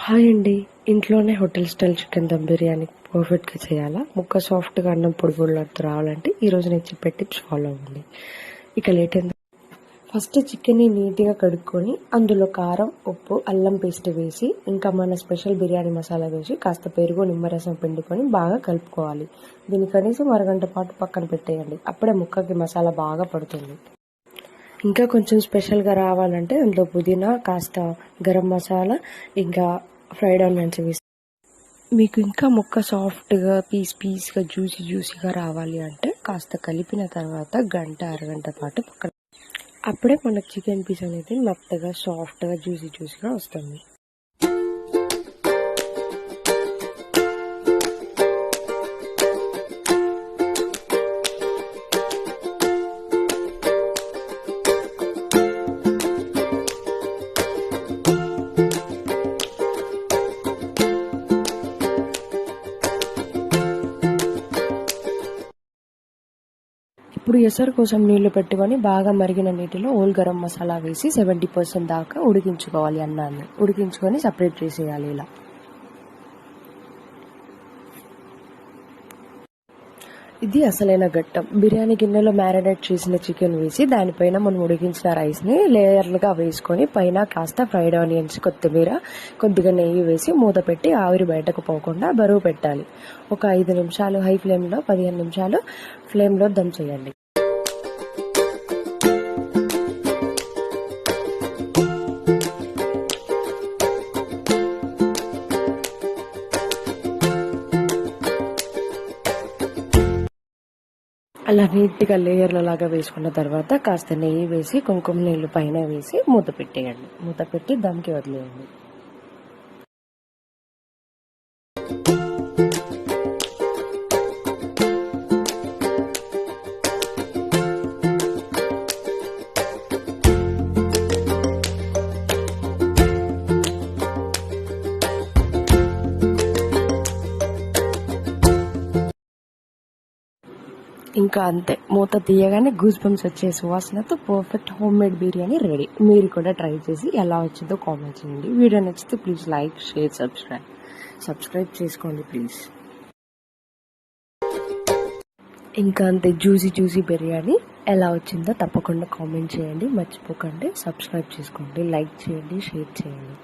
Hi అండి. ఇంట్లోనే hotel style chicken dum biryani పర్ఫెక్ట్గా చేయాలా, ముక్క సాఫ్ట్గా అన్నం పొడి పొడిలాడుతూ రావాలంటే ఈరోజు నేను చెప్పే టిప్స్ ఫాలో అవ్వండి. ఇక లేట్ ఎందుకు, ఫస్ట్ చికెన్ని నీట్గా కడుక్కొని అందులో కారం, ఉప్పు, అల్లం పేస్ట్ వేసి ఇంకా మన స్పెషల్ బిర్యానీ మసాలా వేసి కాస్త పెరుగు, నిమ్మరసం పిండుకొని బాగా కలుపుకోవాలి. దీన్ని కనీసం అరగంట పాటు పక్కన పెట్టేయండి. అప్పుడే ముక్కకి మసాలా బాగా పడుతుంది. ఇంకా కొంచెం స్పెషల్గా రావాలంటే అందులో పుదీనా, కాస్త గరం మసాలా, ఇంకా ఫ్రైడ్ ఆనియన్స్ వేసి మీకు ఇంకా ముక్క సాఫ్ట్గా పీస్గా జ్యూసీగా రావాలి అంటే కాస్త కలిపిన తర్వాత గంట అరగంట పాటు పక్కన, అప్పుడే మనకు చికెన్ పీస్ అనేది మెత్తగా సాఫ్ట్గా జ్యూసీగా వస్తుంది. ఇప్పుడు ఎసరు కోసం నీళ్లు పెట్టుకొని బాగా మరిగిన నీటిలో ఓల్ గరం మసాలా వేసి 70% దాకా ఉడికించుకోవాలి. అన్నాన్ని ఉడికించుకొని సపరేట్ చేసేయాలి. ఇలా ఇది అసలైన ఘట్టం. బిర్యానీ గిన్నెలో మ్యారినేట్ చేసిన చికెన్ వేసి దానిపైన మనం ఉడికించిన రైస్ని లేయర్లుగా వేసుకొని పైన కాస్త ఫ్రైడ్ ఆనియన్స్, కొత్తిమీర, కొద్దిగా నెయ్యి వేసి మూత పెట్టి ఆవిరి బయటకు పోకుండా బరువు పెట్టాలి. ఒక 5 నిమిషాలు హై ఫ్లేమ్లో, 15 నిమిషాలు ఫ్లేమ్లో దమ్ చేయండి. అలా నీట్గా లేయర్ల లాగా వేసుకున్న తర్వాత కాస్త నెయ్యి వేసి కుంకుమ నీళ్ళు పైన వేసి మూత పెట్టేయండి. మూత పెట్టి దమ్కి వదిలేయండి. ఇంకా అంతే, మూత తీయగానే గూస్ బంప్స్ వచ్చే సువాసనతో perfect home made biryani ready. మీరు కూడా ట్రై చేసి ఎలా వచ్చిందో కామెంట్ చేయండి. వీడియో నచ్చితే ప్లీజ్ లైక్, షేర్, సబ్స్క్రైబ్ చేసుకోండి ప్లీజ్. ఇంకా అంతే, జ్యూసీ బిర్యానీ ఎలా వచ్చిందో తప్పకుండా కామెంట్ చేయండి. మర్చిపోకండి, సబ్స్క్రైబ్ చేసుకోండి, లైక్ చేయండి, షేర్ చేయండి.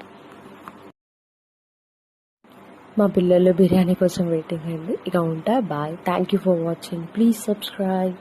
మా పిల్లలు బిర్యానీ కోసం వెయిటింగ్ అండి. ఇక ఉంటా, bye. Thank you for watching. Please subscribe.